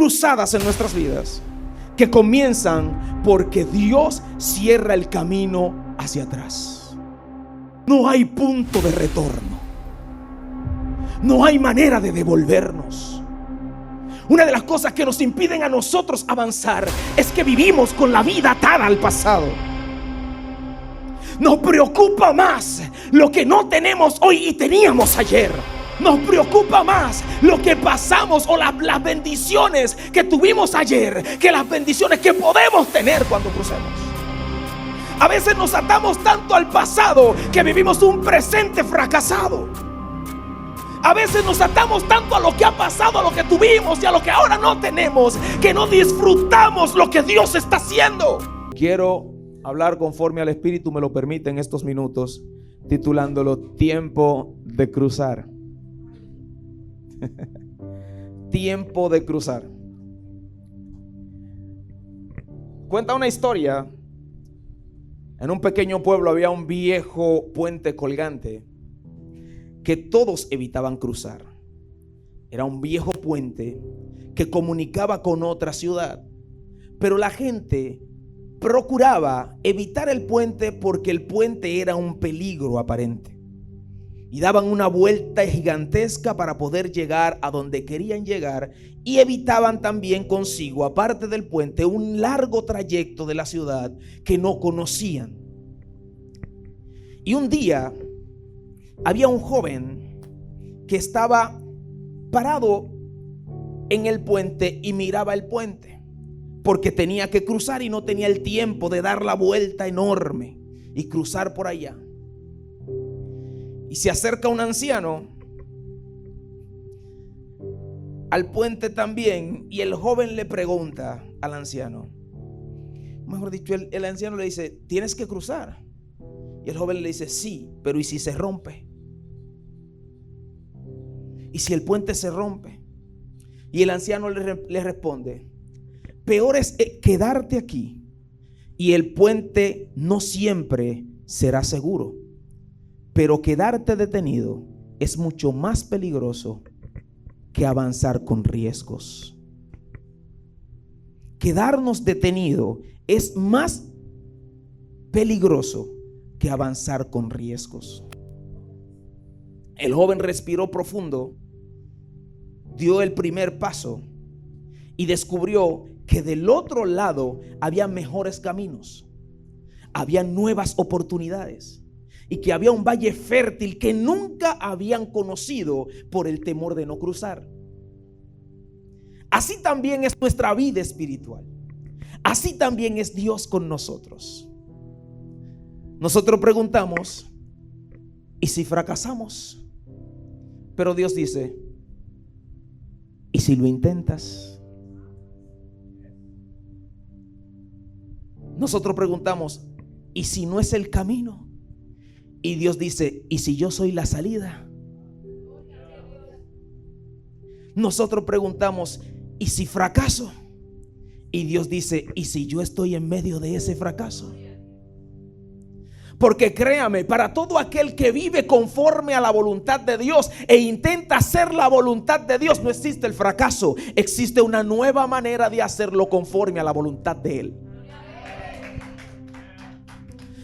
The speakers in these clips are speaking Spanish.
cruzadas en nuestras vidas que comienzan porque Dios cierra el camino hacia atrás. No hay punto de retorno. No hay manera de devolvernos. Una de las cosas que nos impiden a nosotros avanzar es que vivimos con la vida atada al pasado. Nos preocupa más lo que no tenemos hoy y teníamos ayer. Nos preocupa más lo que pasamos o las bendiciones que tuvimos ayer que las bendiciones que podemos tener cuando crucemos. A veces nos atamos tanto al pasado que vivimos un presente fracasado. A veces nos atamos tanto a lo que ha pasado, a lo que tuvimos y a lo que ahora no tenemos, que no disfrutamos lo que Dios está haciendo. Quiero hablar conforme al Espíritu me lo permite en estos minutos, titulándolo Tiempo de cruzar. Tiempo de cruzar. Cuenta una historia. En un pequeño pueblo había un viejo puente colgante que todos evitaban cruzar. Era un viejo puente que comunicaba con otra ciudad, pero la gente procuraba evitar el puente porque el puente era un peligro aparente. Y daban una vuelta gigantesca para poder llegar a donde querían llegar, y evitaban también consigo, aparte del puente, un largo trayecto de la ciudad que no conocían. Y un día había un joven que estaba parado en el puente y miraba el puente, porque tenía que cruzar y no tenía el tiempo de dar la vuelta enorme y cruzar por allá. Y se acerca un anciano al puente también, y el joven le pregunta al anciano, mejor dicho, el anciano le dice, ¿tienes que cruzar? Y el joven le dice, sí, pero ¿y si se rompe? ¿Y si el puente se rompe? Y el anciano le responde, peor es quedarte aquí, y el puente no siempre será seguro. Pero quedarte detenido es mucho más peligroso que avanzar con riesgos. Quedarnos detenido es más peligroso que avanzar con riesgos. El joven respiró profundo, dio el primer paso y descubrió que del otro lado había mejores caminos, había nuevas oportunidades. Y que había un valle fértil que nunca habían conocido por el temor de no cruzar. Así también es nuestra vida espiritual. Así también es Dios con nosotros. Nosotros preguntamos, ¿y si fracasamos? Pero Dios dice, ¿y si lo intentas? Nosotros preguntamos, ¿y si no es el camino? Y Dios dice, ¿y si yo soy la salida? Nosotros preguntamos, ¿y si fracaso? Y Dios dice, ¿y si yo estoy en medio de ese fracaso? Porque créame, para todo aquel que vive conforme a la voluntad de Dios e intenta hacer la voluntad de Dios, no existe el fracaso. Existe una nueva manera de hacerlo conforme a la voluntad de Él.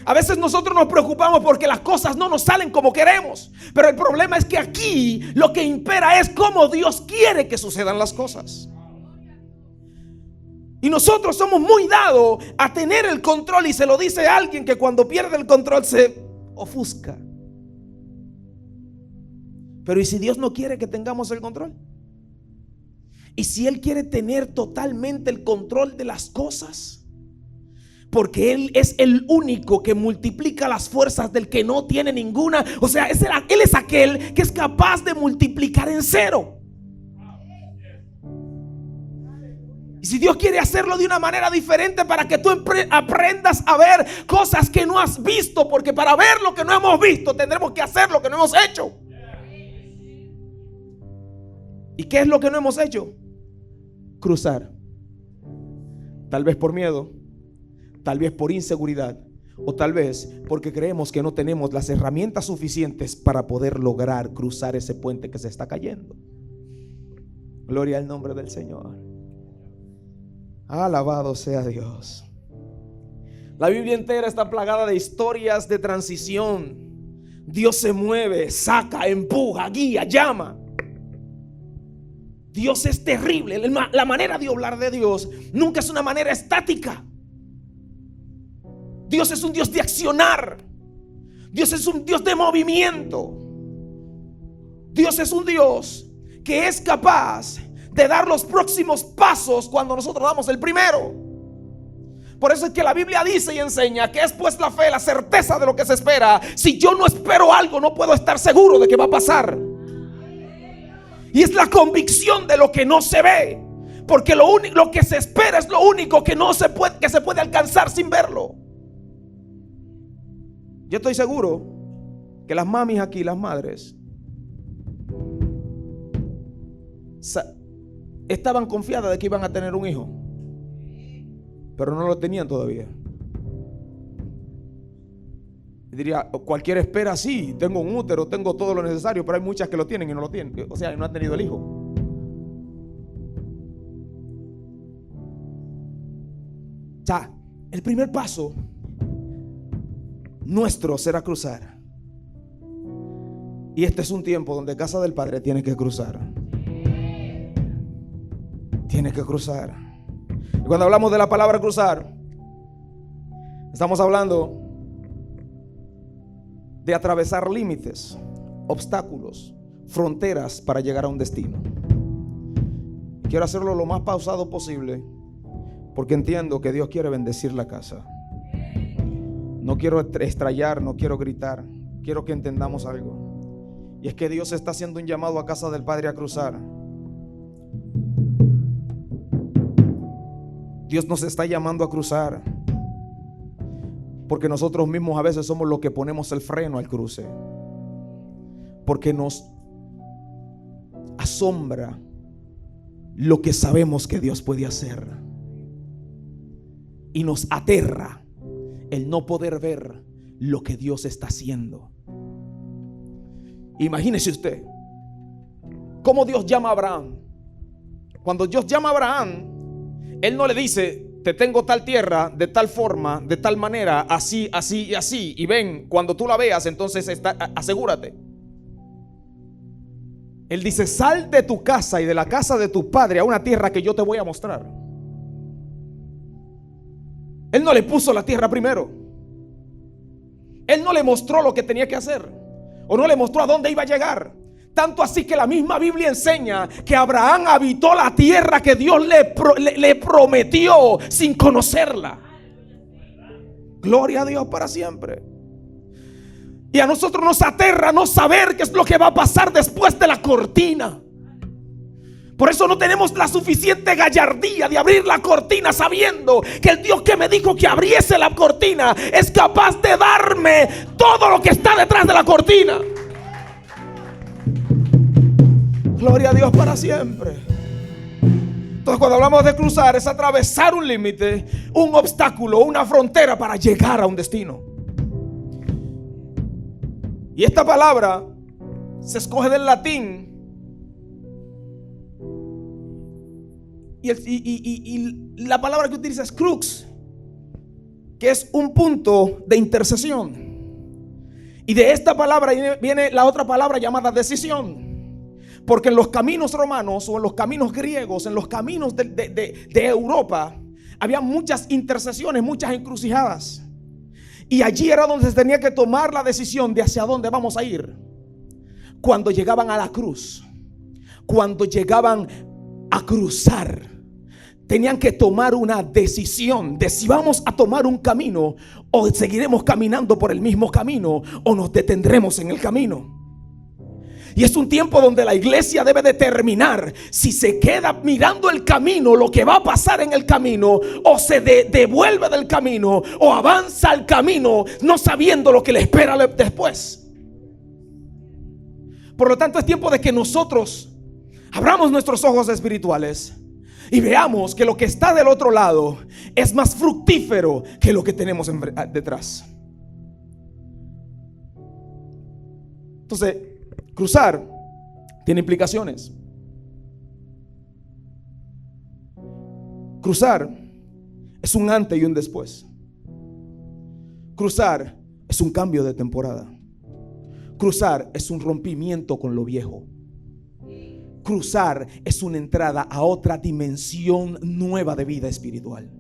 A veces nosotros nos preocupamos porque las cosas no nos salen como queremos, pero el problema es que aquí lo que impera es cómo Dios quiere que sucedan las cosas. Y nosotros somos muy dados a tener el control, y se lo dice alguien que cuando pierde el control se ofusca. Pero ¿y si Dios no quiere que tengamos el control? ¿Y si Él quiere tener totalmente el control de las cosas? Porque Él es el único que multiplica las fuerzas del que no tiene ninguna. O sea, Él es aquel que es capaz de multiplicar en cero. Y si Dios quiere hacerlo de una manera diferente para que tú aprendas a ver cosas que no has visto, porque para ver lo que no hemos visto tendremos que hacer lo que no hemos hecho. ¿Y qué es lo que no hemos hecho? Cruzar. Tal vez por miedo, tal vez por inseguridad, o tal vez porque creemos que no tenemos las herramientas suficientes para poder lograr cruzar ese puente que se está cayendo. Gloria al nombre del Señor. Alabado sea Dios. La Biblia entera está plagada de historias de transición. Dios se mueve, saca, empuja, guía, llama. Dios es terrible. La manera de hablar de Dios nunca es una manera estática. Dios es un Dios de accionar. Dios es un Dios de movimiento. Dios es un Dios que es capaz de dar los próximos pasos cuando nosotros damos el primero. Por eso es que la Biblia dice y enseña que es pues la fe, la certeza de lo que se espera. Si yo no espero algo, no puedo estar seguro de que va a pasar. Y es la convicción de lo que no se ve, porque lo que se espera es lo único que se puede alcanzar sin verlo. Yo estoy seguro que las mamis aquí, las madres, estaban confiadas de que iban a tener un hijo, pero no lo tenían todavía. Y diría, cualquiera espera, sí, tengo un útero, tengo todo lo necesario, pero hay muchas que lo tienen y no lo tienen. O sea, no han tenido el hijo. O sea, el primer paso nuestro será cruzar. Y este es un tiempo donde casa del Padre tiene que cruzar. Tiene que cruzar. Y cuando hablamos de la palabra cruzar, estamos hablando de atravesar límites, obstáculos, fronteras para llegar a un destino. Quiero hacerlo lo más pausado posible, porque entiendo que Dios quiere bendecir la casa. No quiero estrellar, no quiero gritar. Quiero que entendamos algo. Y es que Dios está haciendo un llamado a casa del Padre a cruzar. Dios nos está llamando a cruzar, porque nosotros mismos a veces somos los que ponemos el freno al cruce, porque nos asombra lo que sabemos que Dios puede hacer, y nos aterra el no poder ver lo que Dios está haciendo. Imagínese usted cómo Dios llama a Abraham. Cuando Dios llama a Abraham, Él no le dice: te tengo tal tierra, de tal forma, de tal manera, así, así y así, y ven, cuando tú la veas, entonces asegúrate. Él dice: sal de tu casa y de la casa de tu padre a una tierra que yo te voy a mostrar. Él no le puso la tierra primero. Él no le mostró lo que tenía que hacer, o no le mostró a dónde iba a llegar. Tanto así que la misma Biblia enseña que Abraham habitó la tierra que Dios le prometió sin conocerla. Gloria a Dios para siempre. Y a nosotros nos aterra no saber qué es lo que va a pasar después de la cortina. Por eso no tenemos la suficiente gallardía de abrir la cortina, sabiendo que el Dios que me dijo que abriese la cortina es capaz de darme todo lo que está detrás de la cortina. Gloria a Dios para siempre. Entonces, cuando hablamos de cruzar, es atravesar un límite, un obstáculo, una frontera para llegar a un destino. Y esta palabra se escoge del latín. Y la palabra que utiliza es crux, que es un punto de intersección. Y de esta palabra viene la otra palabra llamada decisión. Porque en los caminos romanos o en los caminos griegos, en los caminos de Europa, había muchas intersecciones, muchas encrucijadas. Y allí era donde se tenía que tomar la decisión de hacia dónde vamos a ir. Cuando llegaban a la cruz, cuando llegaban a cruzar, tenían que tomar una decisión de si vamos a tomar un camino o seguiremos caminando por el mismo camino o nos detendremos en el camino. Y es un tiempo donde la iglesia debe determinar si se queda mirando el camino, lo que va a pasar en el camino, o se devuelve del camino, o avanza al camino no sabiendo lo que le espera después. Por lo tanto, es tiempo de que nosotros abramos nuestros ojos espirituales y veamos que lo que está del otro lado es más fructífero que lo que tenemos detrás. Entonces, cruzar tiene implicaciones. Cruzar es un antes y un después. Cruzar es un cambio de temporada. Cruzar es un rompimiento con lo viejo. Cruzar es una entrada a otra dimensión nueva de vida espiritual,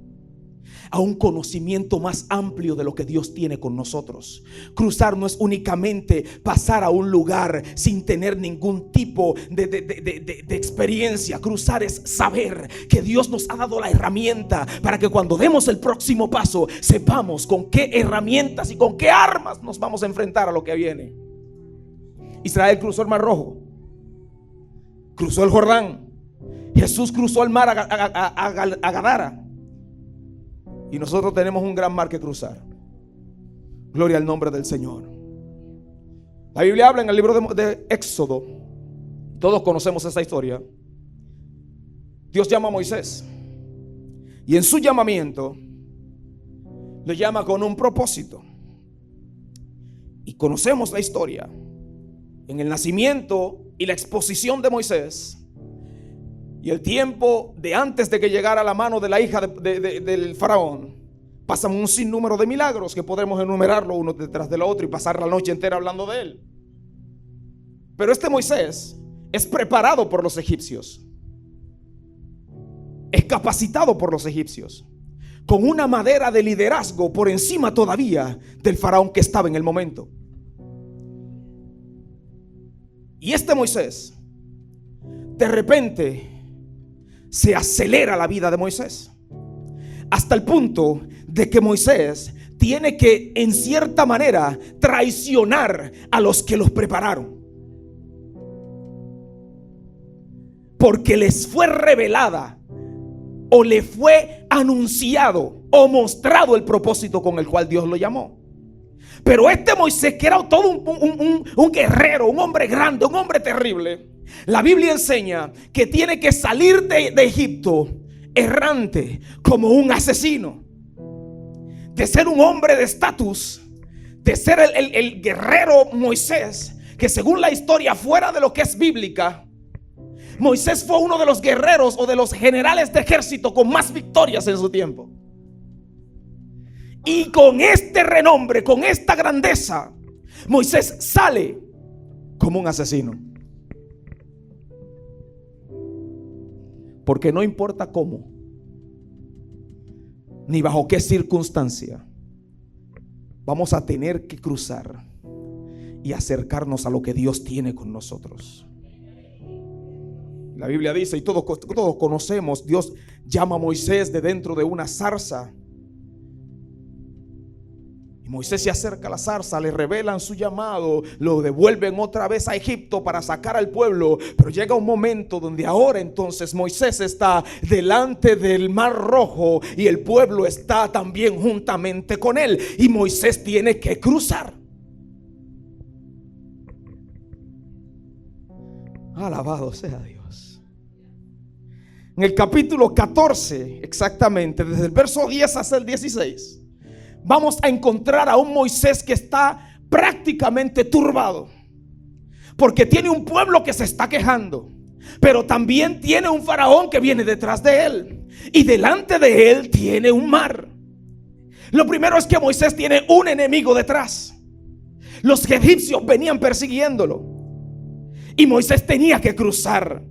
a un conocimiento más amplio de lo que Dios tiene con nosotros. Cruzar no es únicamente pasar a un lugar sin tener ningún tipo de experiencia. Cruzar es saber que Dios nos ha dado la herramienta para que cuando demos el próximo paso sepamos con qué herramientas y con qué armas nos vamos a enfrentar a lo que viene. Israel cruzó el Mar Rojo, cruzó el Jordán. Jesús cruzó el mar a Gadara. Y nosotros tenemos un gran mar que cruzar. Gloria al nombre del Señor. La Biblia habla en el libro de Éxodo. Todos conocemos esa historia. Dios llama a Moisés, y en su llamamiento lo llama con un propósito. Y conocemos la historia. En el nacimiento y la exposición de Moisés, y el tiempo de antes de que llegara a la mano de la hija del faraón, pasan un sinnúmero de milagros que podemos enumerarlo uno detrás del otro y pasar la noche entera hablando de él. Pero este Moisés es preparado por los egipcios, es capacitado por los egipcios, con una madera de liderazgo por encima todavía del faraón que estaba en el momento. Y este Moisés, de repente, se acelera la vida de Moisés, hasta el punto de que Moisés tiene que, en cierta manera, traicionar a los que los prepararon, porque les fue revelada o le fue anunciado o mostrado el propósito con el cual Dios lo llamó. Pero este Moisés, que era todo un guerrero, un hombre grande, un hombre terrible, la Biblia enseña que tiene que salir de Egipto errante, como un asesino. De ser un hombre de estatus, de ser el guerrero Moisés, que según la historia, fuera de lo que es bíblica, Moisés fue uno de los guerreros o de los generales de ejército con más victorias en su tiempo. Y con este renombre, con esta grandeza, Moisés sale como un asesino. Porque no importa cómo, ni bajo qué circunstancia, vamos a tener que cruzar y acercarnos a lo que Dios tiene con nosotros. La Biblia dice, y todos conocemos, Dios llama a Moisés de dentro de una zarza. Moisés se acerca a la zarza, le revelan su llamado, lo devuelven otra vez a Egipto para sacar al pueblo. Pero llega un momento donde ahora entonces Moisés está delante del Mar Rojo y el pueblo está también juntamente con él, y Moisés tiene que cruzar. Alabado sea Dios. En el capítulo 14, exactamente, desde el verso 10 hasta el 16, vamos a encontrar a un Moisés que está prácticamente turbado, porque tiene un pueblo que se está quejando, pero también tiene un faraón que viene detrás de él, y delante de él tiene un mar. Lo primero es que Moisés tiene un enemigo detrás. Los egipcios venían persiguiéndolo, y Moisés tenía que cruzar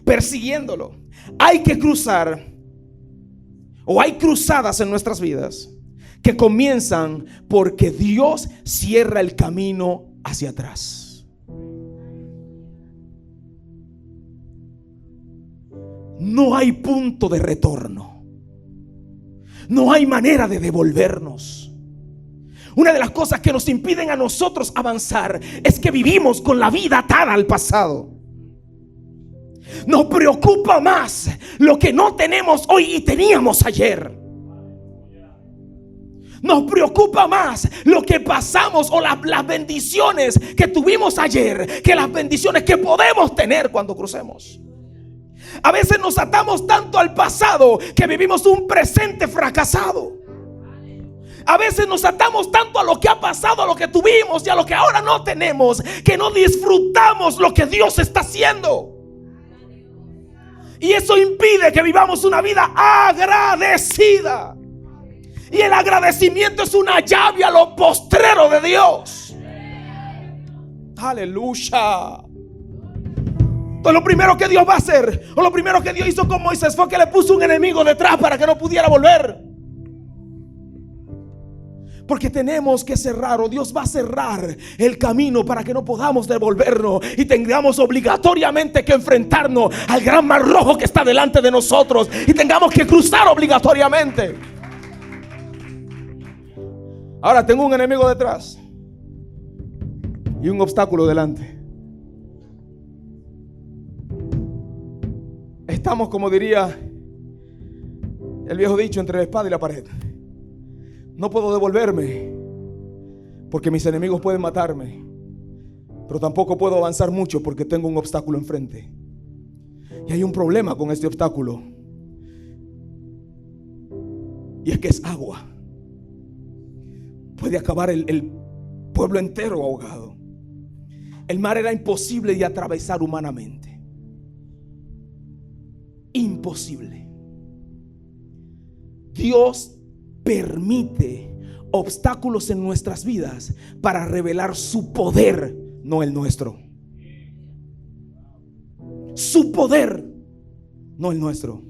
persiguiéndolo. Hay que cruzar, o hay cruzadas en nuestras vidas que comienzan porque Dios cierra el camino hacia atrás. No hay punto de retorno, no hay manera de devolvernos. Una de las cosas que nos impiden a nosotros avanzar es que vivimos con la vida atada al pasado. Nos preocupa más lo que no tenemos hoy y teníamos ayer. Nos preocupa más lo que pasamos o las bendiciones que tuvimos ayer que las bendiciones que podemos tener cuando crucemos. A veces nos atamos tanto al pasado que vivimos un presente fracasado. A veces nos atamos tanto a lo que ha pasado, a lo que tuvimos y a lo que ahora no tenemos, que no disfrutamos lo que Dios está haciendo. Y eso impide que vivamos una vida agradecida. Y el agradecimiento es una llave a lo postrero de Dios. Aleluya. Entonces lo primero que Dios va a hacer, o lo primero que Dios hizo con Moisés, fue que le puso un enemigo detrás para que no pudiera volver. Porque tenemos que cerrar, o Dios va a cerrar el camino para que no podamos devolvernos y tengamos obligatoriamente que enfrentarnos al gran mar rojo que está delante de nosotros y tengamos que cruzar obligatoriamente. Ahora tengo un enemigo detrás y un obstáculo delante. Estamos, como diría el viejo dicho, entre la espada y la pared. No puedo devolverme porque mis enemigos pueden matarme, pero tampoco puedo avanzar mucho porque tengo un obstáculo enfrente. Y hay un problema con este obstáculo, y es que es agua. Puede acabar el pueblo entero ahogado. El mar era imposible de atravesar humanamente. Imposible. Dios permite obstáculos en nuestras vidas para revelar su poder, no el nuestro. Su poder, no el nuestro.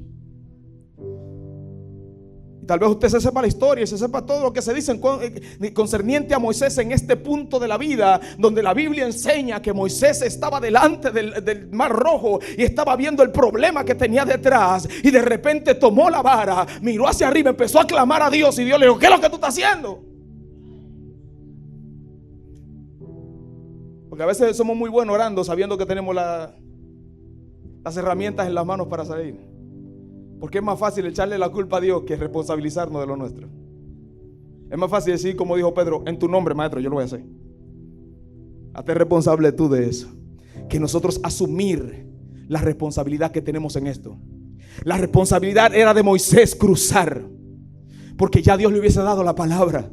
Y tal vez usted se sepa la historia y se sepa todo lo que se dice concerniente a Moisés en este punto de la vida, donde la Biblia enseña que Moisés estaba delante del mar rojo y estaba viendo el problema que tenía detrás, y de repente tomó la vara, miró hacia arriba, empezó a clamar a Dios, y Dios le dijo: ¿qué es lo que tú estás haciendo? Porque a veces somos muy buenos orando sabiendo que tenemos las herramientas en las manos para salir. Porque es más fácil echarle la culpa a Dios que responsabilizarnos de lo nuestro. Es más fácil decir, como dijo Pedro: en tu nombre, maestro, yo lo voy a hacer. Hazte responsable tú de eso. Que nosotros asumir la responsabilidad que tenemos en esto. La responsabilidad era de Moisés cruzar, porque ya Dios le hubiese dado la palabra.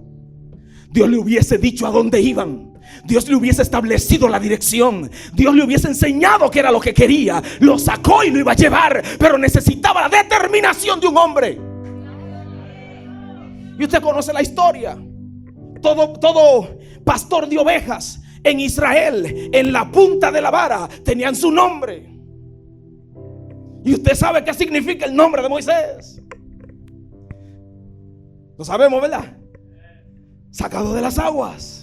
Dios le hubiese dicho a dónde iban. Dios le hubiese establecido la dirección. Dios le hubiese enseñado qué era lo que quería. Lo sacó y lo iba a llevar, pero necesitaba la determinación de un hombre. Y usted conoce la historia. Todo pastor de ovejas en Israel, en la punta de la vara tenían su nombre. Y usted sabe qué significa el nombre de Moisés. Lo sabemos, ¿verdad? Sacado de las aguas.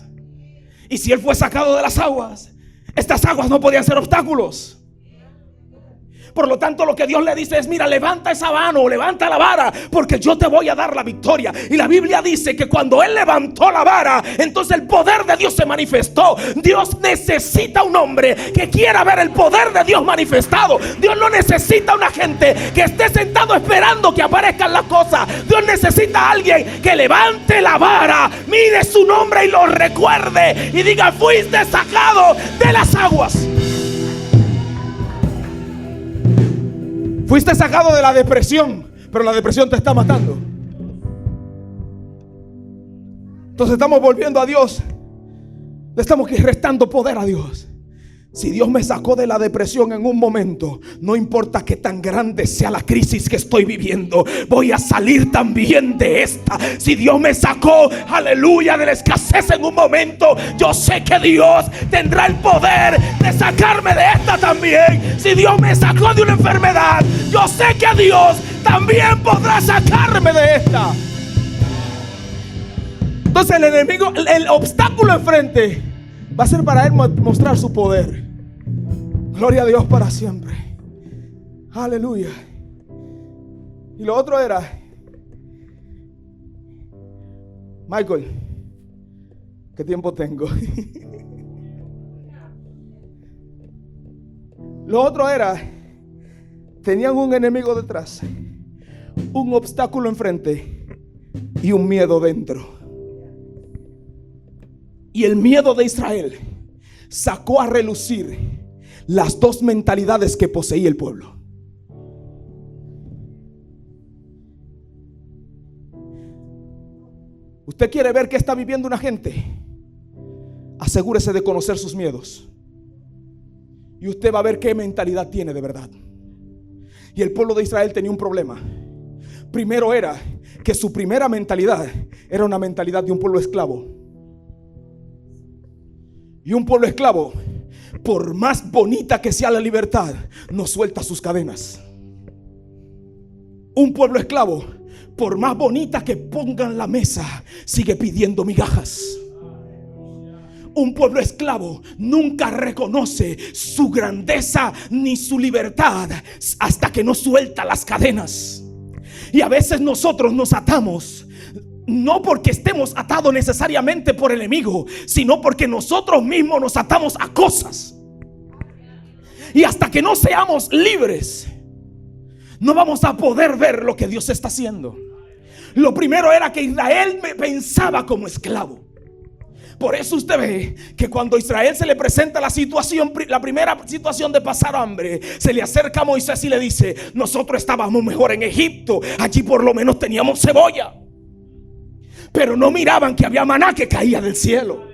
Y si él fue sacado de las aguas, estas aguas no podían ser obstáculos. Por lo tanto, lo que Dios le dice es: mira, levanta esa mano o levanta la vara, porque yo te voy a dar la victoria. Y la Biblia dice que cuando él levantó la vara, entonces el poder de Dios se manifestó. Dios necesita un hombre que quiera ver el poder de Dios manifestado. Dios no necesita una gente que esté sentado esperando que aparezcan las cosas. Dios necesita a alguien que levante la vara, mire su nombre y lo recuerde y diga: fuiste sacado de las aguas. Fuiste sacado de la depresión, pero la depresión te está matando. Entonces estamos volviendo a Dios. Le estamos restando poder a Dios. Si Dios me sacó de la depresión en un momento, no importa que tan grande sea la crisis que estoy viviendo, voy a salir también de esta. Si Dios me sacó, aleluya, de la escasez en un momento, yo sé que Dios tendrá el poder de sacarme de esta también. Si Dios me sacó de una enfermedad, yo sé que Dios también podrá sacarme de esta. Entonces el enemigo, el obstáculo enfrente, va a ser para él mostrar su poder. Gloria a Dios para siempre. Aleluya. Y lo otro era: Michael, ¿qué tiempo tengo? Lo otro era: tenían un enemigo detrás, un obstáculo enfrente y un miedo dentro. Y el miedo de Israel sacó a relucir las dos mentalidades que poseía el pueblo. ¿Usted quiere ver qué está viviendo una gente? Asegúrese de conocer sus miedos, y usted va a ver qué mentalidad tiene de verdad. Y el pueblo de Israel tenía un problema. Primero era que su primera mentalidad era una mentalidad de un pueblo esclavo. Y un pueblo esclavo, por más bonita que sea la libertad, no suelta sus cadenas. Un pueblo esclavo, por más bonita que pongan la mesa, sigue pidiendo migajas. Un pueblo esclavo nunca reconoce su grandeza ni su libertad hasta que no suelta las cadenas. Y a veces nosotros nos atamos, no porque estemos atados necesariamente por el enemigo, sino porque nosotros mismos nos atamos a cosas. Y hasta que no seamos libres, no vamos a poder ver lo que Dios está haciendo. Lo primero era que Israel pensaba como esclavo. Por eso usted ve que cuando a Israel se le presenta la situación, la primera situación de pasar hambre, se le acerca a Moisés y le dice: nosotros estábamos mejor en Egipto, allí por lo menos teníamos cebolla. Pero no miraban que había maná que caía del cielo.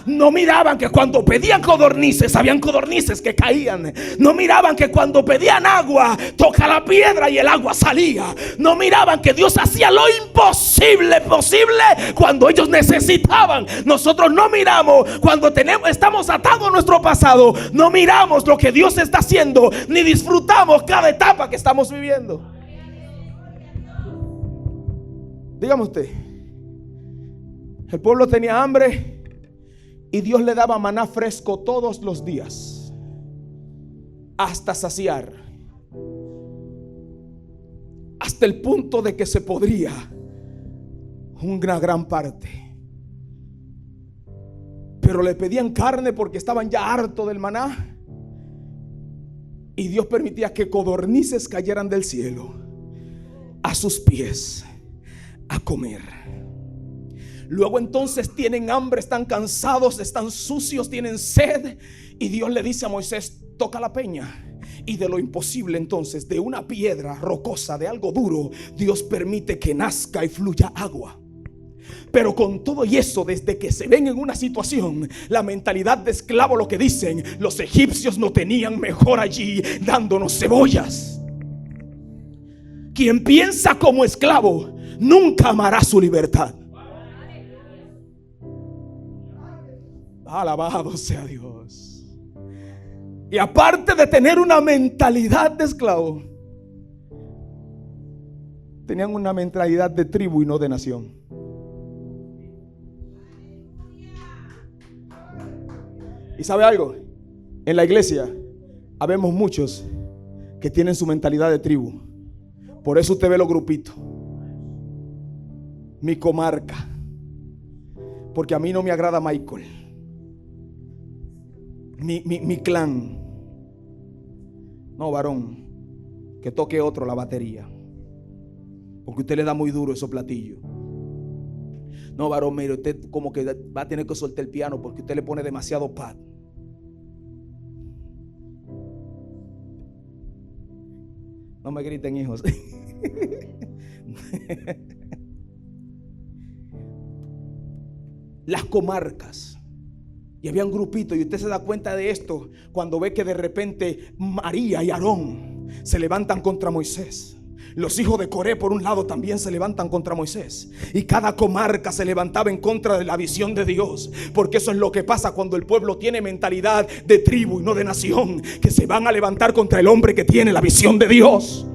No miraban que cuando pedían codornices, habían codornices que caían. No miraban que cuando pedían agua, toca la piedra y el agua salía. No miraban que Dios hacía lo imposible posible cuando ellos necesitaban. Nosotros no miramos cuando estamos atados a nuestro pasado. No miramos lo que Dios está haciendo, ni disfrutamos cada etapa que estamos viviendo. Dígame usted, el pueblo tenía hambre y Dios le daba maná fresco todos los días hasta saciar, hasta el punto de que se podría una gran parte. Pero le pedían carne porque estaban ya hartos del maná, y Dios permitía que codornices cayeran del cielo a sus pies a comer. Luego entonces tienen hambre, están cansados, están sucios, tienen sed, y Dios le dice a Moisés: toca la peña. Y de lo imposible entonces, de una piedra rocosa, de algo duro, Dios permite que nazca y fluya agua. Pero con todo y eso, desde que se ven en una situación, la mentalidad de esclavo, lo que dicen: los egipcios no tenían mejor allí dándonos cebollas. Quien piensa como esclavo nunca amará su libertad. Alabado sea Dios. Y aparte de tener una mentalidad de esclavo, tenían una mentalidad de tribu y no de nación. ¿Y sabe algo? En la iglesia habemos muchos que tienen su mentalidad de tribu. Por eso usted ve los grupitos. Mi comarca. Porque a mí no me agrada Michael. Mi clan. No, varón, que toque otro la batería, porque usted le da muy duro esos platillos. No, varón, mire, usted como que va a tener que soltar el piano porque usted le pone demasiado pad. No me griten, hijos. Las comarcas. Y había un grupito, y usted se da cuenta de esto cuando ve que de repente María y Aarón se levantan contra Moisés. Los hijos de Coré por un lado también se levantan contra Moisés. Y cada comarca se levantaba en contra de la visión de Dios. Porque eso es lo que pasa cuando el pueblo tiene mentalidad de tribu y no de nación, que se van a levantar contra el hombre que tiene la visión de Dios.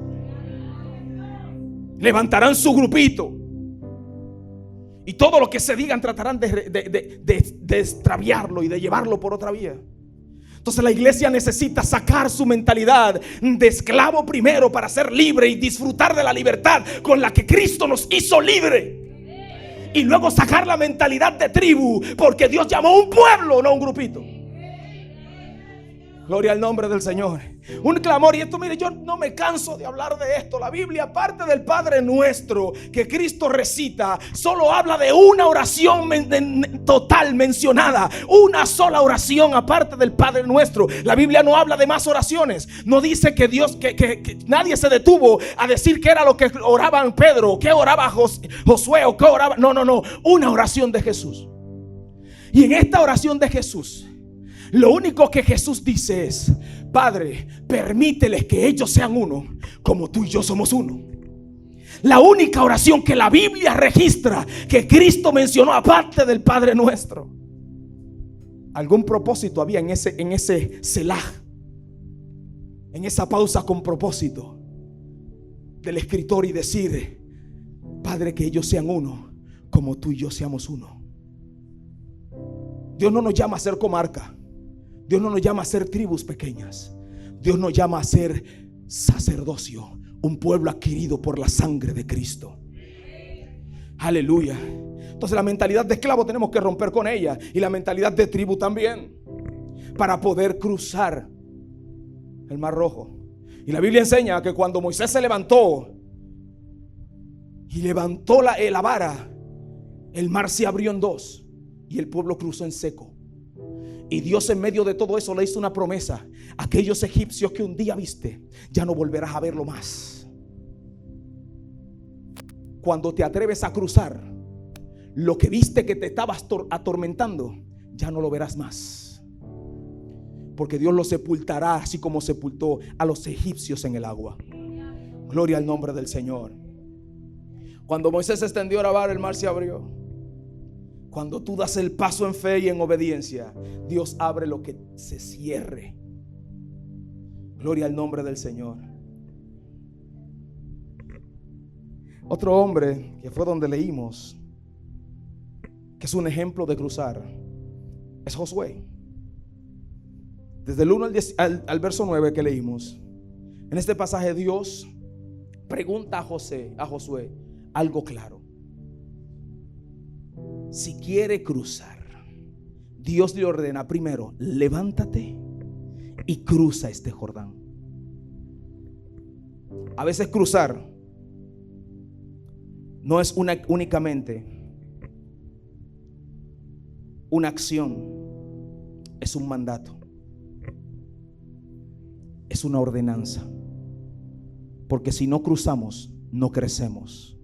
Levantarán su grupito, y todo lo que se digan tratarán de extraviarlo y de llevarlo por otra vía. Entonces la iglesia necesita sacar su mentalidad de esclavo primero para ser libre y disfrutar de la libertad con la que Cristo nos hizo libre. Y luego sacar la mentalidad de tribu, porque Dios llamó a un pueblo, no a un grupito. Gloria al nombre del Señor. Un clamor, y esto, mire, yo no me canso de hablar de esto. La Biblia, aparte del Padre Nuestro que Cristo recita, solo habla de una oración total mencionada. Una sola oración aparte del Padre Nuestro. La Biblia no habla de más oraciones. No dice que Dios, que nadie se detuvo a decir qué era lo que oraban Pedro, qué oraba Josué, o qué oraba. No. Una oración de Jesús. Y en esta oración de Jesús, lo único que Jesús dice es: Padre, permíteles que ellos sean uno, como tú y yo somos uno. La única oración que la Biblia registra que Cristo mencionó aparte del Padre Nuestro. Algún propósito había en ese selah, en esa pausa con propósito del escritor, y decir: Padre, que ellos sean uno, como tú y yo seamos uno. Dios no nos llama a ser comarca. Dios no nos llama a ser tribus pequeñas. Dios nos llama a ser sacerdocio, un pueblo adquirido por la sangre de Cristo. Aleluya. Entonces la mentalidad de esclavo tenemos que romper con ella, y la mentalidad de tribu también, para poder cruzar el Mar Rojo. Y la Biblia enseña que cuando Moisés se levantó y levantó la vara, el mar se abrió en dos y el pueblo cruzó en seco. Y Dios en medio de todo eso le hizo una promesa: aquellos egipcios que un día viste, ya no volverás a verlo más. Cuando te atreves a cruzar, lo que viste que te estaba atormentando, ya no lo verás más, porque Dios lo sepultará, así como sepultó a los egipcios en el agua. Gloria al nombre del Señor. Cuando Moisés extendió la vara, el mar se abrió. Cuando tú das el paso en fe y en obediencia, Dios abre lo que se cierre. Gloria al nombre del Señor. Otro hombre que fue donde leímos, que es un ejemplo de cruzar, es Josué. Desde el 1 al verso 9 que leímos, en este pasaje Dios pregunta a Josué algo claro. Si quiere cruzar, Dios le ordena primero: levántate y cruza este Jordán. A veces cruzar no es únicamente una acción, es un mandato, es una ordenanza. Porque si no cruzamos, no crecemos.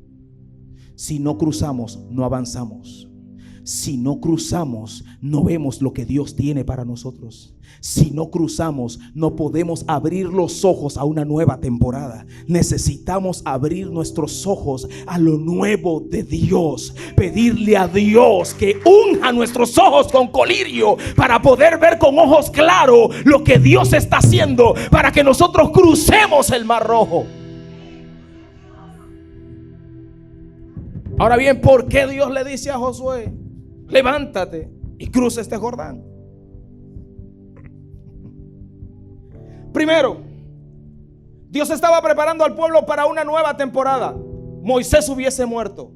Si no cruzamos, no avanzamos. Si no cruzamos, no vemos lo que Dios tiene para nosotros. Si no cruzamos, no podemos abrir los ojos a una nueva temporada. Necesitamos abrir nuestros ojos a lo nuevo de Dios. Pedirle a Dios que unja nuestros ojos con colirio para poder ver con ojos claros lo que Dios está haciendo, para que nosotros crucemos el Mar Rojo. Ahora bien, ¿por qué Dios le dice a Josué: levántate y cruza este Jordán? Primero, Dios estaba preparando al pueblo para una nueva temporada. Moisés hubiese muerto,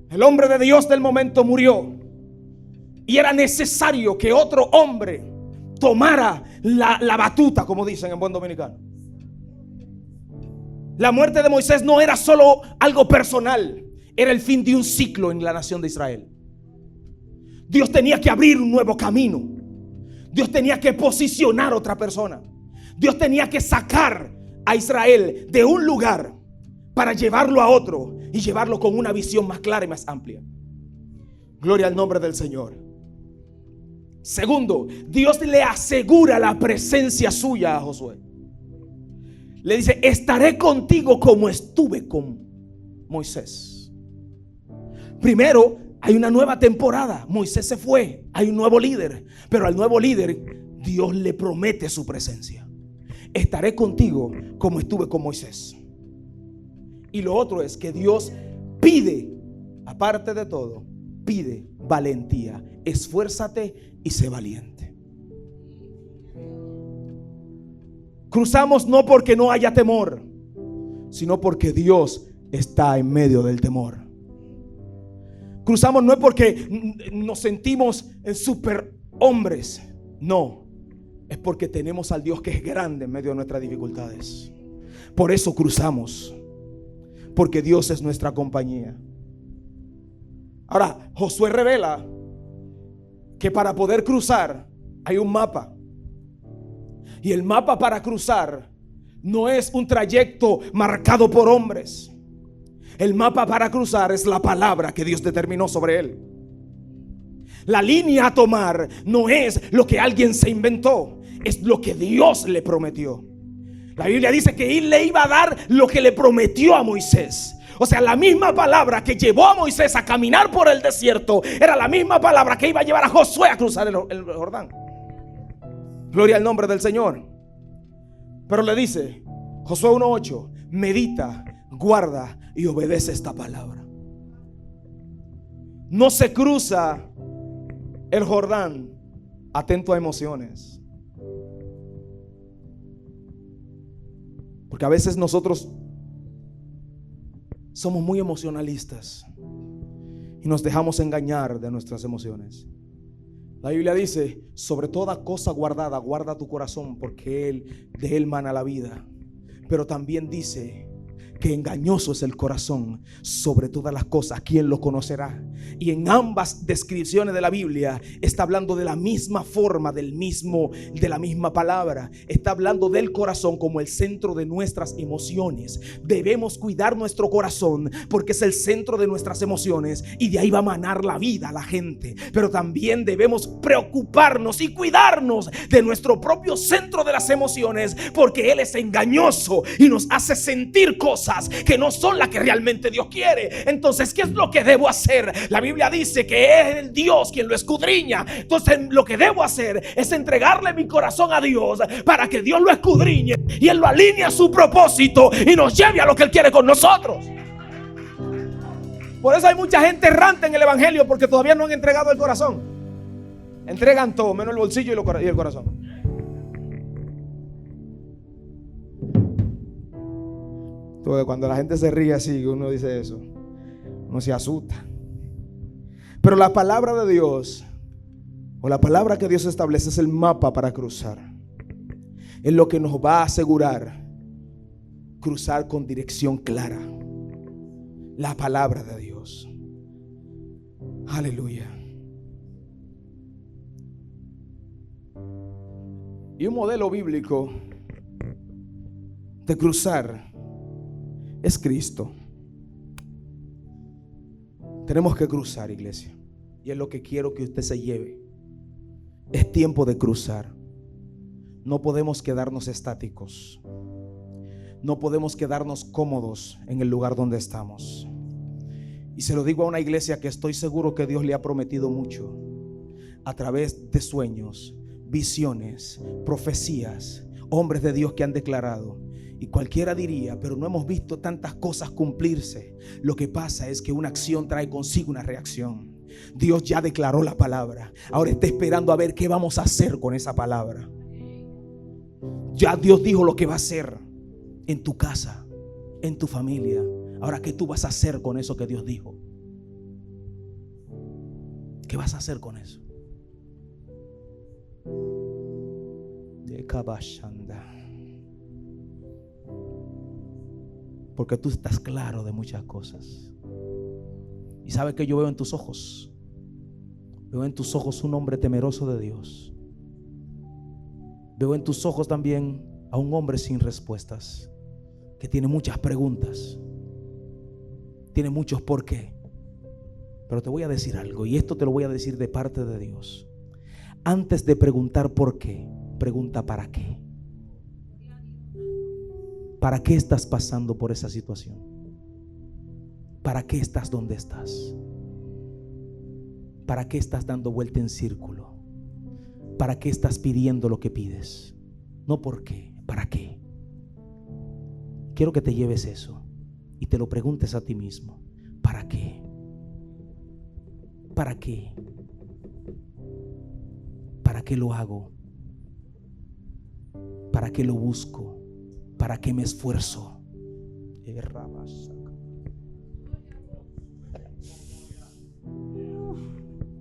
el hombre de Dios del momento murió, y era necesario que otro hombre tomara la batuta, como dicen en buen dominicano. La muerte de Moisés no era solo algo personal, era el fin de un ciclo en la nación de Israel. Dios tenía que abrir un nuevo camino. Dios tenía que posicionar a otra persona. Dios tenía que sacar a Israel de un lugar para llevarlo a otro, y llevarlo con una visión más clara y más amplia. Gloria al nombre del Señor. Segundo, Dios le asegura la presencia suya a Josué. Le dice: estaré contigo como estuve con Moisés. Primero, hay una nueva temporada. Moisés se fue, hay un nuevo líder, pero al nuevo líder Dios le promete su presencia. Estaré contigo como estuve con Moisés. Y lo otro es que Dios pide, aparte de todo, pide valentía. Esfuérzate y sé valiente. Cruzamos no porque no haya temor, sino porque Dios está en medio del temor. Cruzamos no es porque nos sentimos super hombres, no, es porque tenemos al Dios que es grande en medio de nuestras dificultades. Por eso cruzamos, porque Dios es nuestra compañía. Ahora, Josué revela que para poder cruzar hay un mapa. Y el mapa para cruzar no es un trayecto marcado por hombres. El mapa para cruzar es la palabra que Dios determinó sobre él. La línea a tomar no es lo que alguien se inventó. es lo que Dios le prometió. La Biblia dice que Él le iba a dar lo que le prometió a Moisés. O sea, la misma palabra que llevó a Moisés a caminar por el desierto era la misma palabra que iba a llevar a Josué a cruzar el Jordán. Gloria al nombre del Señor. Pero le dice, Josué 1:8, medita, guarda y obedece esta palabra. No se cruza el Jordán atento a emociones. Porque a veces nosotros somos muy emocionalistas y nos dejamos engañar de nuestras emociones. La Biblia dice, sobre toda cosa guardada, guarda tu corazón, porque de él mana la vida. Pero también dice que engañoso es el corazón sobre todas las cosas, ¿quién lo conocerá? Y en ambas descripciones de la Biblia está hablando de la misma forma, de la misma palabra. Está hablando del corazón como el centro de nuestras emociones. Debemos cuidar nuestro corazón porque es el centro de nuestras emociones y de ahí va a manar la vida a la gente. Pero también debemos preocuparnos y cuidarnos de nuestro propio centro de las emociones, porque él es engañoso y nos hace sentir cosas que no son las que realmente Dios quiere. Entonces, ¿qué es lo que debo hacer? La Biblia dice que es el Dios quien lo escudriña. Entonces, lo que debo hacer es entregarle mi corazón a Dios para que Dios lo escudriñe y Él lo alinee a su propósito y nos lleve a lo que Él quiere con nosotros. Por eso hay mucha gente errante en el evangelio, porque todavía no han entregado el corazón. Entregan todo, menos el bolsillo y el corazón. Cuando la gente se ríe así, uno dice eso, uno se asusta. Pero la palabra de Dios, o la palabra que Dios establece, es el mapa para cruzar. Es lo que nos va a asegurar cruzar con dirección clara. La palabra de Dios. Aleluya. Y un modelo bíblico de cruzar es Cristo. Tenemos que cruzar, iglesia, y es lo que quiero que usted se lleve. Es tiempo de cruzar. No podemos quedarnos estáticos. No podemos quedarnos cómodos en el lugar donde estamos. Y se lo digo a una iglesia que estoy seguro que Dios le ha prometido mucho a través de sueños, visiones, profecías, hombres de Dios que han declarado. Y cualquiera diría, pero no hemos visto tantas cosas cumplirse. Lo que pasa es que una acción trae consigo una reacción. Dios ya declaró la palabra. Ahora está esperando a ver qué vamos a hacer con esa palabra. Ya Dios dijo lo que va a hacer en tu casa, en tu familia. Ahora, ¿qué tú vas a hacer con eso que Dios dijo? ¿Qué vas a hacer con eso? De Kabashanda. Porque tú estás claro de muchas cosas. Y sabes que yo veo en tus ojos. Veo en tus ojos un hombre temeroso de Dios. Veo en tus ojos también a un hombre sin respuestas, que tiene muchas preguntas, tiene muchos por qué. Pero te voy a decir algo, y esto te lo voy a decir de parte de Dios. Antes de preguntar por qué, pregunta para qué. ¿Para qué estás pasando por esa situación? ¿Para qué estás donde estás? ¿Para qué estás dando vuelta en círculo? ¿Para qué estás pidiendo lo que pides? No por qué, ¿para qué? Quiero que te lleves eso y te lo preguntes a ti mismo. ¿Para qué? ¿Para qué? ¿Para qué lo hago? ¿Para qué lo busco? ¿Para qué me esfuerzo?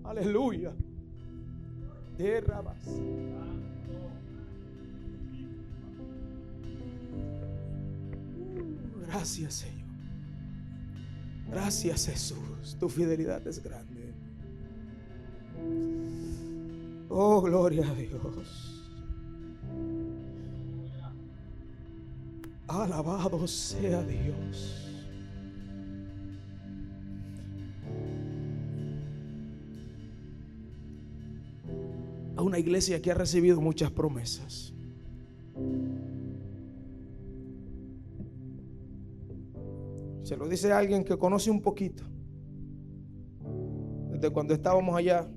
Aleluya. Gracias, Señor. Gracias, Jesús. Tu fidelidad es grande. Oh, gloria a Dios. Alabado sea Dios. una iglesia que ha recibido muchas promesas. Se lo dice alguien que conoce un poquito. Desde cuando estábamos allá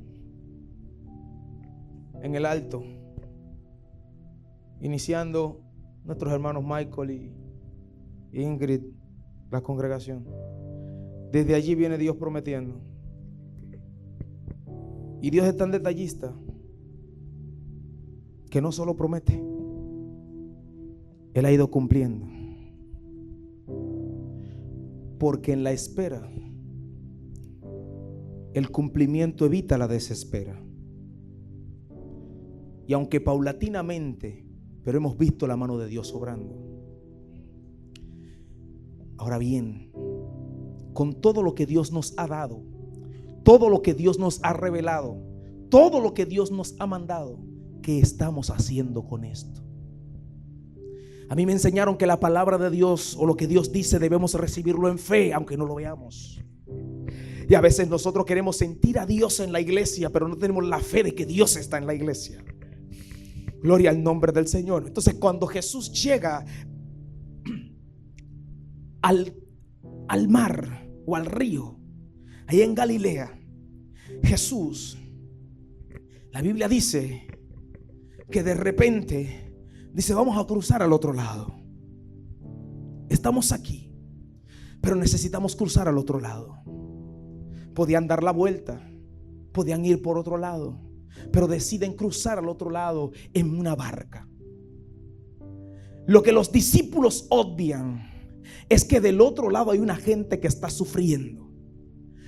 en el Alto, iniciando nuestros hermanos Michael y Ingrid, la congregación. Desde allí viene Dios prometiendo. Y Dios es tan detallista que no solo promete, Él ha ido cumpliendo. Porque en la espera, el cumplimiento evita la desespera. Y aunque paulatinamente, pero hemos visto la mano de Dios obrando. Ahora bien, con todo lo que Dios nos ha dado, todo lo que Dios nos ha revelado, todo lo que Dios nos ha mandado, ¿qué estamos haciendo con esto? A mí me enseñaron que la palabra de Dios o lo que Dios dice debemos recibirlo en fe, aunque no lo veamos. Y a veces nosotros queremos sentir a Dios en la iglesia, pero no tenemos la fe de que Dios está en la iglesia. Gloria al nombre del Señor. Entonces, cuando Jesús llega al mar o al río, ahí en Galilea, Jesús, la Biblia dice que de repente dice: vamos a cruzar al otro lado. Estamos aquí, pero necesitamos cruzar al otro lado. Podían dar la vuelta, podían ir por otro lado, pero deciden cruzar al otro lado en una barca. Lo que los discípulos obvian es que del otro lado hay una gente que está sufriendo.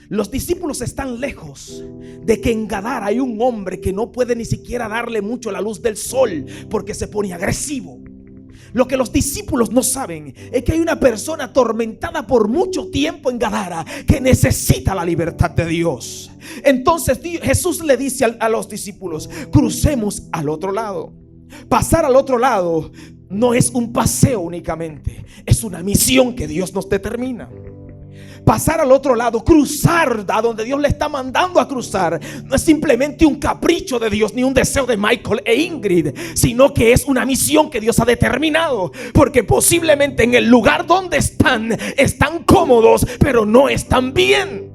Los discípulos están lejos de que en Gadara hay un hombre que no puede ni siquiera darle mucho la luz del sol porque se pone agresivo. Lo que los discípulos no saben es que hay una persona atormentada por mucho tiempo en Gadara que necesita la libertad de Dios. Entonces Jesús le dice a los discípulos: crucemos al otro lado. Pasar al otro lado no es un paseo únicamente, es una misión que Dios nos determina. Pasar al otro lado, cruzar a donde Dios le está mandando a cruzar, no es simplemente un capricho de Dios ni un deseo de Michael e Ingrid, sino que es una misión que Dios ha determinado. Porque posiblemente en el lugar donde están cómodos, pero no están bien.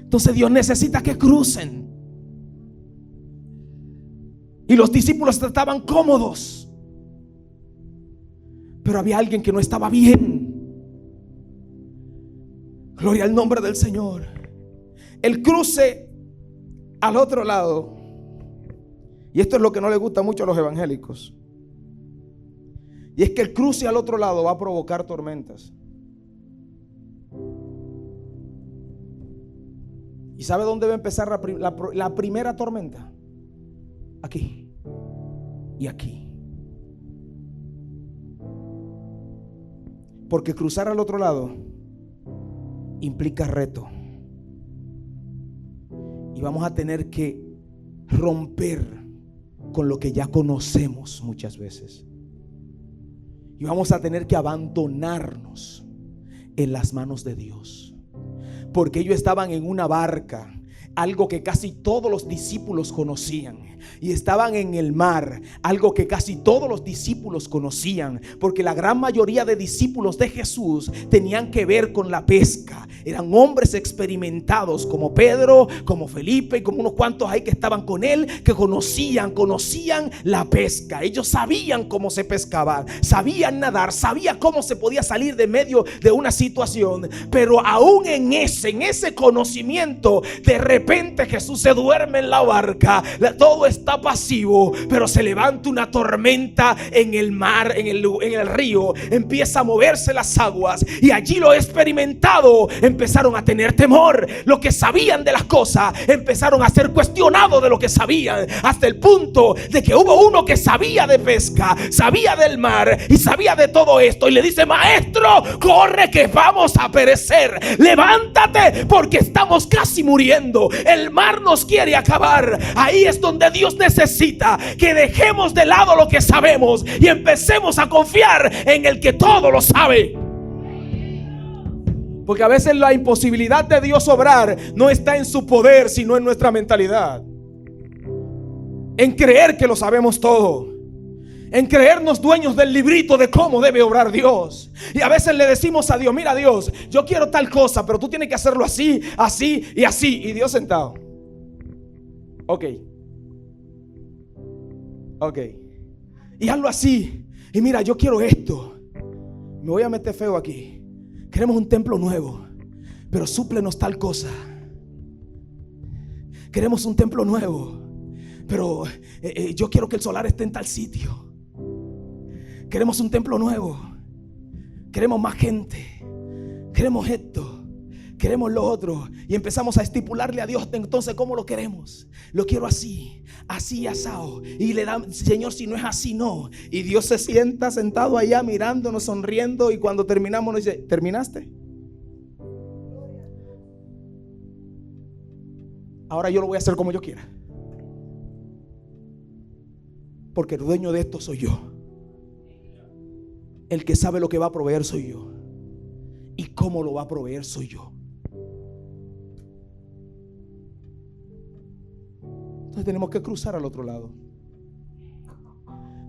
Entonces Dios necesita que crucen. Y los discípulos estaban cómodos, pero había alguien que no estaba bien. Gloria al nombre del Señor. El cruce al otro lado, y esto es lo que no le gusta mucho a los evangélicos, y es que el cruce al otro lado va a provocar tormentas. ¿Y sabe dónde va a empezar la primera tormenta? Aquí y aquí. Porque cruzar al otro lado implica reto. Y vamos a tener que romper con lo que ya conocemos muchas veces. Y vamos a tener que abandonarnos en las manos de Dios. Porque ellos estaban en una barca, algo que casi todos los discípulos conocían, y estaban en el mar, algo que casi todos los discípulos conocían, porque la gran mayoría de discípulos de Jesús tenían que ver con la pesca. Eran hombres experimentados como Pedro, como Felipe y como unos cuantos ahí que estaban con él, que conocían la pesca. Ellos sabían cómo se pescaba, sabían nadar, sabían cómo se podía salir de medio de una situación. Pero aún en ese conocimiento, de repente Jesús se duerme en la barca, todo está pasivo, pero se levanta una tormenta en el mar, en el río, empieza a moverse las aguas, y allí lo experimentado empezaron a tener temor. Lo que sabían de las cosas empezaron a ser cuestionados de lo que sabían, hasta el punto de que hubo uno que sabía de pesca, sabía del mar y sabía de todo esto, y le dice: maestro, corre que vamos a perecer, levántate porque estamos casi muriendo, el mar nos quiere acabar. Ahí es donde Dios necesita que dejemos de lado lo que sabemos y empecemos a confiar en el que todo lo sabe. Porque a veces la imposibilidad de Dios obrar no está en su poder, sino en nuestra mentalidad. en creer que lo sabemos todo, en creernos dueños del librito de cómo debe obrar Dios. Y a veces le decimos a Dios: mira Dios, yo quiero tal cosa, pero tú tienes que hacerlo así, así y así. Y Dios sentado: ok, y hazlo así. Y mira, yo quiero esto. Me voy a meter feo aquí. Queremos un templo nuevo, pero súplenos tal cosa. Queremos un templo nuevo, pero yo quiero que el solar esté en tal sitio. Queremos un templo nuevo, queremos más gente, queremos esto, queremos lo otro. Y empezamos a estipularle a Dios entonces cómo lo queremos. Lo quiero así, así asado. Y le da: Señor, si no es así, no. Y Dios se sienta sentado allá mirándonos, sonriendo. Y cuando terminamos nos dice: ¿terminaste? Ahora yo lo voy a hacer como yo quiera, porque el dueño de esto soy yo. El que sabe lo que va a proveer soy yo, y cómo lo va a proveer soy yo. Entonces tenemos que cruzar al otro lado.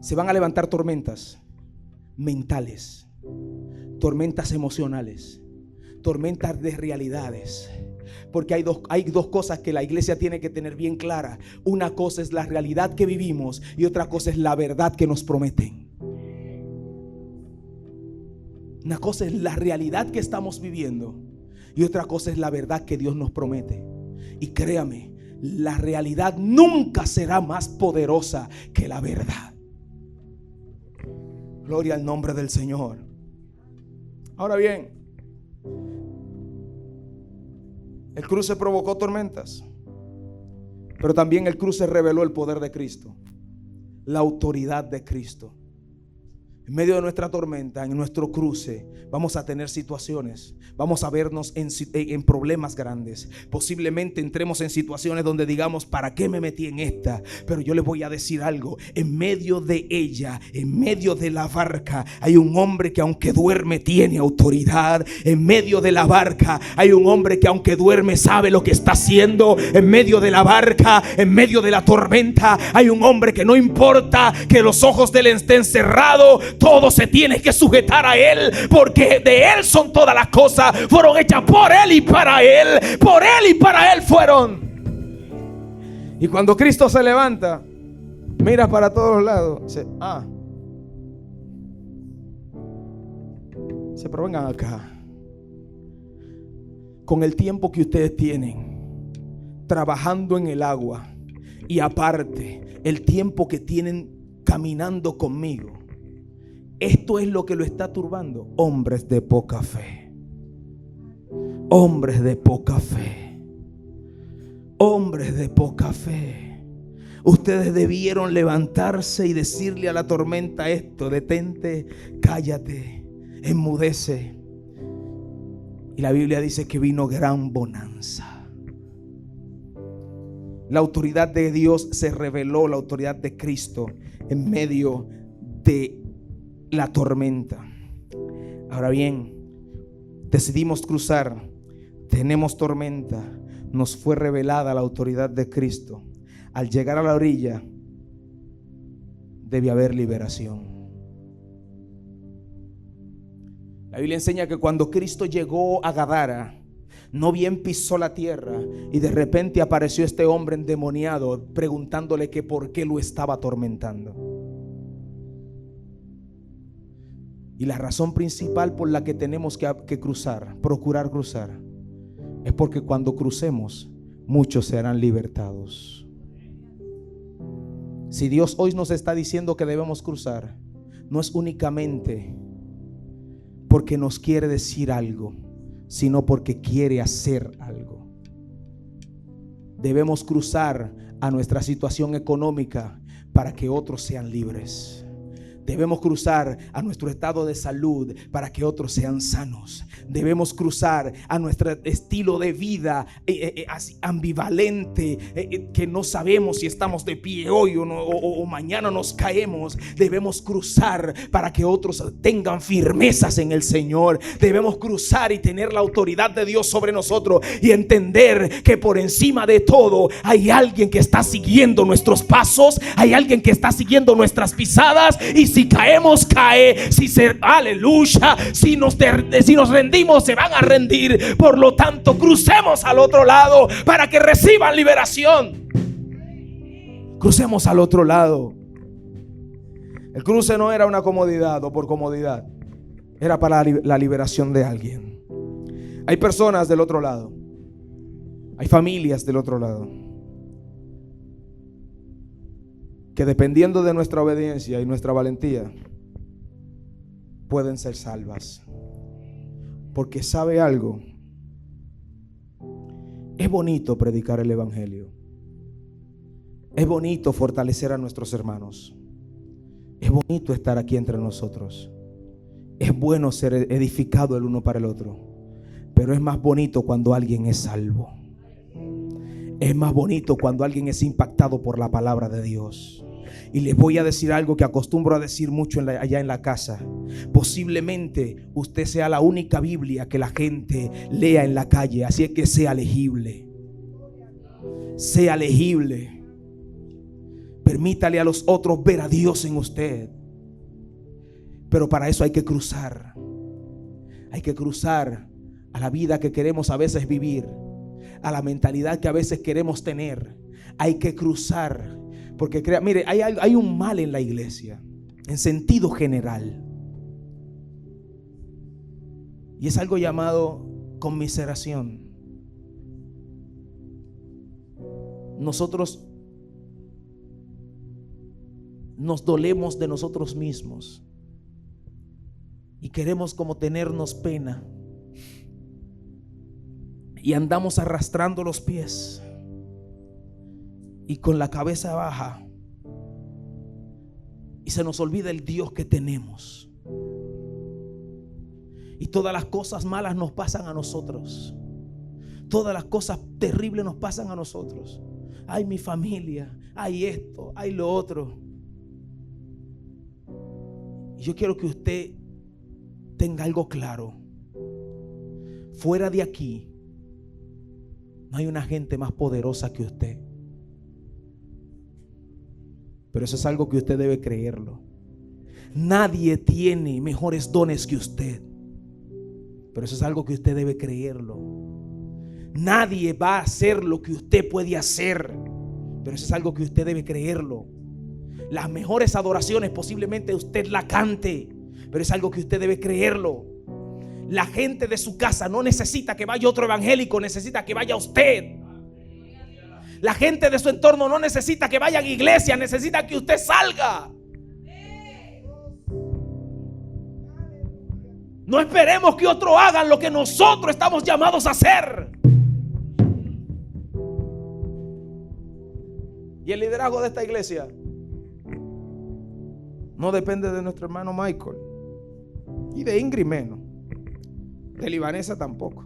Se van a levantar tormentas mentales, tormentas emocionales, tormentas de realidades. Porque hay dos cosas que la iglesia tiene que tener bien clara. Una cosa es la realidad que vivimos y otra cosa es la verdad que nos prometen. Una cosa es la realidad que estamos viviendo y otra cosa es la verdad que Dios nos promete. Y créame, la realidad nunca será más poderosa que la verdad. Gloria al nombre del Señor. Ahora bien, el cruce provocó tormentas, pero también el cruce reveló el poder de Cristo, la autoridad de Cristo. En medio de nuestra tormenta, en nuestro cruce, vamos a tener situaciones, vamos a vernos en problemas grandes. Posiblemente entremos en situaciones donde digamos: ¿para qué me metí en esta? Pero yo les voy a decir algo: en medio de ella, en medio de la barca, hay un hombre que aunque duerme tiene autoridad. En medio de la barca hay un hombre que aunque duerme sabe lo que está haciendo. En medio de la barca, en medio de la tormenta, hay un hombre que no importa que los ojos de él estén cerrados, todo se tiene que sujetar a él, porque de él son todas las cosas, fueron hechas por él y para él, por él y para él fueron. Y cuando Cristo se levanta, mira para todos lados, dice: pero vengan acá. Con el tiempo que ustedes tienen trabajando en el agua, y aparte el tiempo que tienen caminando conmigo, esto es lo que lo está turbando. Hombres de poca fe. Hombres de poca fe. Hombres de poca fe. Ustedes debieron levantarse y decirle a la tormenta esto: detente, cállate, enmudece. Y la Biblia dice que vino gran bonanza. La autoridad de Dios se reveló, la autoridad de Cristo en medio de la tormenta. Ahora bien, decidimos cruzar, tenemos tormenta, nos fue revelada la autoridad de Cristo. Al llegar a la orilla debe haber liberación. La Biblia enseña que cuando Cristo llegó a Gadara, no bien pisó la tierra y de repente apareció este hombre endemoniado preguntándole que por qué lo estaba atormentando. Y la razón principal por la que tenemos que cruzar, procurar cruzar, es porque cuando crucemos, muchos serán libertados. Si Dios hoy nos está diciendo que debemos cruzar, no es únicamente porque nos quiere decir algo, sino porque quiere hacer algo. Debemos cruzar a nuestra situación económica para que otros sean libres. Debemos cruzar a nuestro estado de salud para que otros sean sanos. Debemos cruzar a nuestro estilo de vida así ambivalente, que no sabemos si estamos de pie hoy o mañana nos caemos. Debemos cruzar para que otros tengan firmezas en el Señor. Debemos cruzar y tener la autoridad de Dios sobre nosotros y entender que por encima de todo hay alguien que está siguiendo nuestros pasos, hay alguien que está siguiendo nuestras pisadas, y si caemos, cae. Aleluya. Si nos rendimos, se van a rendir. Por lo tanto, crucemos al otro lado para que reciban liberación. Crucemos al otro lado. El cruce no era una comodidad o por comodidad, era para la liberación de alguien. Hay personas del otro lado, hay familias del otro lado, que dependiendo de nuestra obediencia y nuestra valentía pueden ser salvas. Porque sabe algo, es bonito predicar el evangelio, es bonito fortalecer a nuestros hermanos, es bonito estar aquí entre nosotros, es bueno ser edificado el uno para el otro, pero es más bonito cuando alguien es salvo. Es más bonito cuando alguien es impactado por la palabra de Dios. Y les voy a decir algo que acostumbro a decir mucho allá en la casa. Posiblemente usted sea la única Biblia que la gente lea en la calle. Así es que sea legible. Sea legible. Permítale a los otros ver a Dios en usted. Pero para eso hay que cruzar. Hay que cruzar a la vida que queremos a veces vivir, a la mentalidad que a veces queremos tener. Hay que cruzar. Porque mire, hay un mal en la iglesia, en sentido general, y es algo llamado conmiseración. Nosotros nos dolemos de nosotros mismos y queremos como tenernos pena, y andamos arrastrando los pies y con la cabeza baja, y se nos olvida el Dios que tenemos, y todas las cosas malas nos pasan a nosotros, todas las cosas terribles nos pasan a nosotros. Ay, mi familia, ay esto, ay lo otro. Y yo quiero que usted tenga algo claro: fuera de aquí no hay una gente más poderosa que usted. Pero eso es algo que usted debe creerlo. Nadie tiene mejores dones que usted. Pero eso es algo que usted debe creerlo. Nadie va a hacer lo que usted puede hacer. Pero eso es algo que usted debe creerlo. Las mejores adoraciones posiblemente usted la cante, pero es algo que usted debe creerlo. La gente de su casa no necesita que vaya otro evangélico, necesita que vaya usted. La gente de su entorno no necesita que vayan a iglesia, necesita que usted salga. No esperemos que otros hagan lo que nosotros estamos llamados a hacer. Y el liderazgo de esta iglesia no depende de nuestro hermano Michael, y de Ingrid menos, de Libanesa tampoco,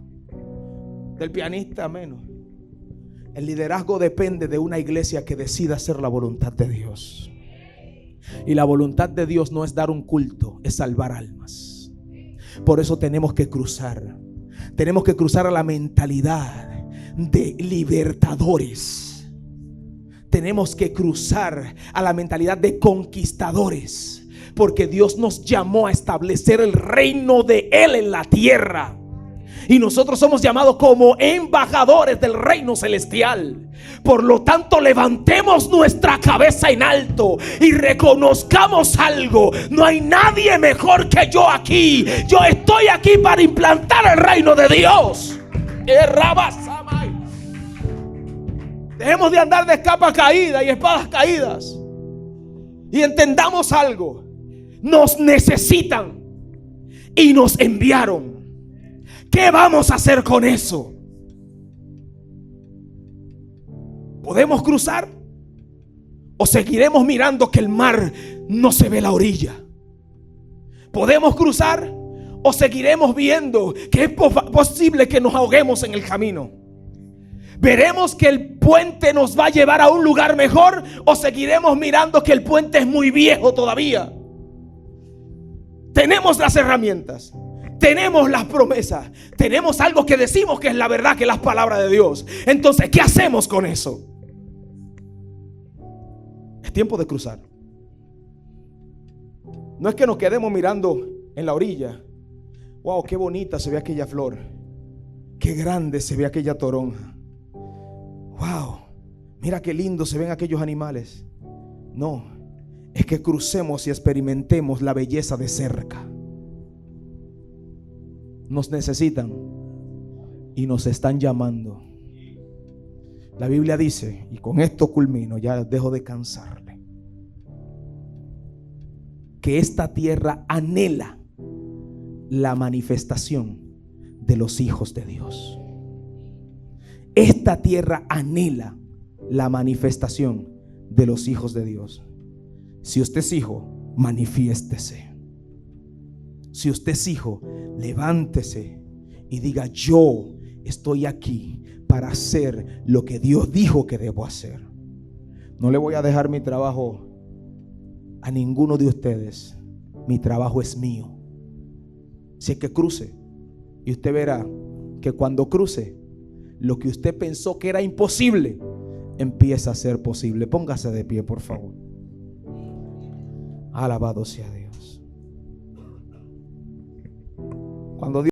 del pianista menos. El liderazgo depende de una iglesia que decida hacer la voluntad de Dios. Y la voluntad de Dios no es dar un culto, es salvar almas. Por eso tenemos que cruzar. Tenemos que cruzar a la mentalidad de libertadores. Tenemos que cruzar a la mentalidad de conquistadores. Porque Dios nos llamó a establecer el reino de Él en la tierra. Y nosotros somos llamados como embajadores del reino celestial. Por lo tanto, levantemos nuestra cabeza en alto y reconozcamos algo: no hay nadie mejor que yo aquí. Yo estoy aquí para implantar el reino de Dios. Dejemos de andar de capa caída y espadas caídas, y entendamos algo: nos necesitan y nos enviaron. ¿Qué vamos a hacer con eso? ¿Podemos cruzar? ¿O seguiremos mirando que el mar no se ve la orilla? ¿Podemos cruzar o seguiremos viendo que es posible que nos ahoguemos en el camino? ¿Veremos que el puente nos va a llevar a un lugar mejor o seguiremos mirando que el puente es muy viejo todavía? Tenemos las herramientas, tenemos las promesas, tenemos algo que decimos que es la verdad, que es la palabra de Dios. Entonces, ¿qué hacemos con eso? Es tiempo de cruzar. No es que nos quedemos mirando en la orilla. Wow, qué bonita se ve aquella flor, qué grande se ve aquella toronja. Wow, mira qué lindo se ven aquellos animales. No, es que crucemos y experimentemos la belleza de cerca. Nos necesitan y nos están llamando. La Biblia dice, y con esto culmino, ya dejo de cansarle, que esta tierra anhela la manifestación de los hijos de Dios. Esta tierra anhela la manifestación de los hijos de Dios. Si usted es hijo, manifiéstese. Si usted es hijo, levántese y diga: yo estoy aquí para hacer lo que Dios dijo que debo hacer. No le voy a dejar mi trabajo a ninguno de ustedes. Mi trabajo es mío. Si es que cruce, y usted verá que cuando cruce, lo que usted pensó que era imposible empieza a ser posible. Póngase de pie, por favor. Alabado sea Dios. Cuando Dios